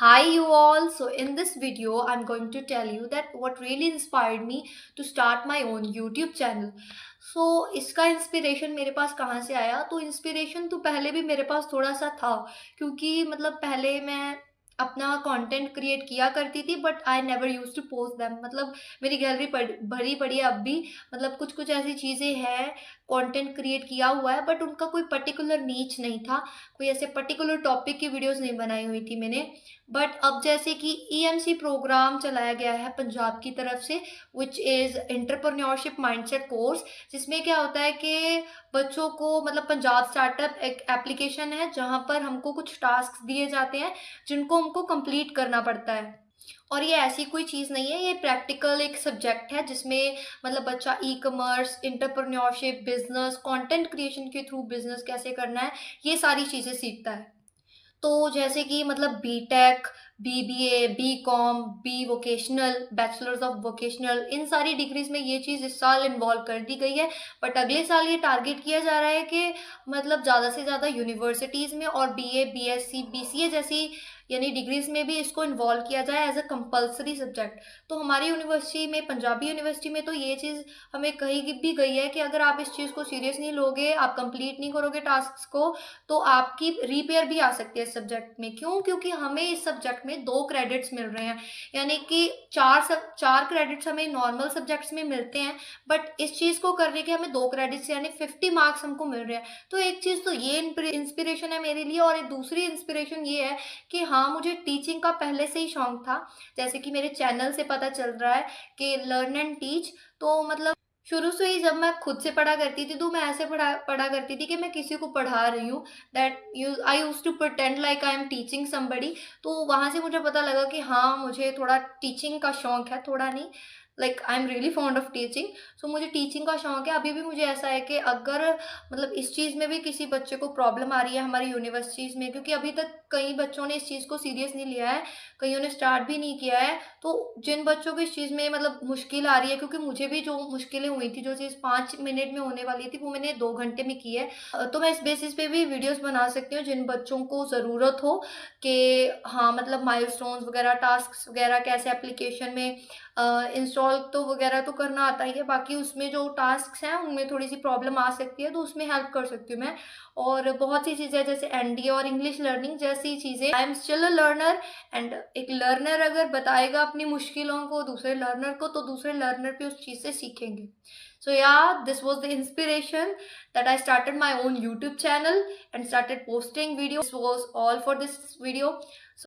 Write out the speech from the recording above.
Hi, you all. So, in this video, I'm going to tell you that what really inspired me to start my own YouTube channel. So, इसका inspiration मेरे पास कहाँ से आया? तो inspiration तो पहले भी मेरे पास थोड़ा सा था, क्योंकि मतलब पहले मैं अपना कंटेंट क्रिएट किया करती थी, but I never use to post them. मतलब मेरी गैलरी भरी पड़ी है अब भी। मतलब कुछ कुछ ऐसी चीज़ें हैं, कंटेंट क्रिएट किया हुआ है, बट उनका कोई पर्टिकुलर नीच नहीं था, कोई ऐसे पर्टिकुलर टॉपिक की वीडियोस नहीं बनाई हुई थी मैंने। बट अब जैसे कि ईएमसी प्रोग्राम चलाया गया है पंजाब की तरफ से, which is entrepreneurship mindset course, जिसमें क्या होता है कि बच्चों को मतलब पंजाब स्टार्टअप एक एप्लीकेशन है जहाँ पर हमको कुछ टास्क दिए जाते हैं जिनको हमको कंप्लीट करना पड़ता है। और ये ऐसी कोई चीज़ नहीं है, ये प्रैक्टिकल एक सब्जेक्ट है जिसमें मतलब बच्चा e commerce, entrepreneurship, business, content creation के थ्रू बिजनेस कैसे करना है, ये सारी चीज़ें सीखता है। तो जैसे कि मतलब BTech, BBA, BCom, B vocational, bachelors of vocational, इन सारी डिग्रीज़ में ये चीज़ इस साल इन्वॉल्व कर दी गई है। बट अगले साल ये टारगेट किया जा रहा है कि मतलब ज़्यादा से ज़्यादा यूनिवर्सिटीज़ में और बीए, बीएससी, बीसीए जैसी यानी डिग्रीज़ में भी इसको इन्वॉल्व किया जाए एज़ अ कंपल्सरी सब्जेक्ट। तो हमारी यूनिवर्सिटी में, पंजाबी यूनिवर्सिटी में तो ये चीज़ हमें कही भी गई है कि अगर आप इस चीज़ को सीरियस नहीं लोगे, आप कंप्लीट नहीं करोगे टास्क्स को, तो आपकी रीपेयर भी आ सकती है इस सब्जेक्ट में। क्यों? क्योंकि हमें इस सब्जेक्ट में 2 क्रेडिट्स मिल रहे हैं, यानी कि 4 क्रेडिट्स हमें नॉर्मल सब्जेक्ट्स में मिलते हैं, बट इस चीज़ को करने के हमें 2 क्रेडिट्स यानी 50 मार्क्स हमको मिल रहे हैं। तो एक चीज़ तो ये इंस्पिरेशन है मेरे लिए, और एक दूसरी इंस्पिरेशन ये है कि हाँ, मुझे टीचिंग का पहले से ही शौक था। जैसे कि मेरे चैनल से पता चल रहा है कि लर्न एंड टीच, तो मतलब शुरू से ही जब मैं खुद से पढ़ा करती थी, तो मैं ऐसे पढ़ा पढ़ा करती थी कि मैं किसी को पढ़ा रही हूँ, that you I used to pretend like I am teaching somebody. तो वहाँ से मुझे पता लगा कि हाँ, मुझे थोड़ा टीचिंग का शौक है, थोड़ा नहीं, like I am really fond of teaching. So मुझे टीचिंग का शौक है। अभी भी मुझे ऐसा है कि अगर मतलब इस चीज़ में भी किसी बच्चे को प्रॉब्लम आ रही है हमारी यूनिवर्सिटीज़ में, क्योंकि अभी तक कई बच्चों ने इस चीज़ को सीरियस नहीं लिया है, कईयों ने स्टार्ट भी नहीं किया है। तो जिन बच्चों को इस चीज़ में मतलब मुश्किल आ रही है, क्योंकि मुझे भी जो मुश्किलें हुई थी, जो चीज़ 5 मिनट में होने वाली थी, वो मैंने 2 घंटे में की है। तो मैं इस बेसिस पे भी वीडियोज़ बना सकती हूँ जिन बच्चों को ज़रूरत हो कि हाँ, मतलब माइलस्टोन्स वगैरह, टास्क्स वगैरह कैसे एप्लीकेशन में इंस्टॉल तो वगैरह तो करना आता ही है, बाकी उसमें जो टास्क्स हैं, उनमें थोड़ी-सी प्रॉब्लम आ सकती है, तो उसमें हेल्प कर सकती हूँ मैं। और बहुत सी चीज़ें जैसे एनडीए और इंग्लिश लर्निंग जैसी चीज़ें, I am still a learner, and एक लर्नर अगर बताएगा अपनी मुश्किलों को दूसरे लर्नर को, तो दूसरे लर्नर भी उस चीज़ से सीखेंगे। So yeah, this was the inspiration that I started my own YouTube channel and started posting videos. This was all for this video.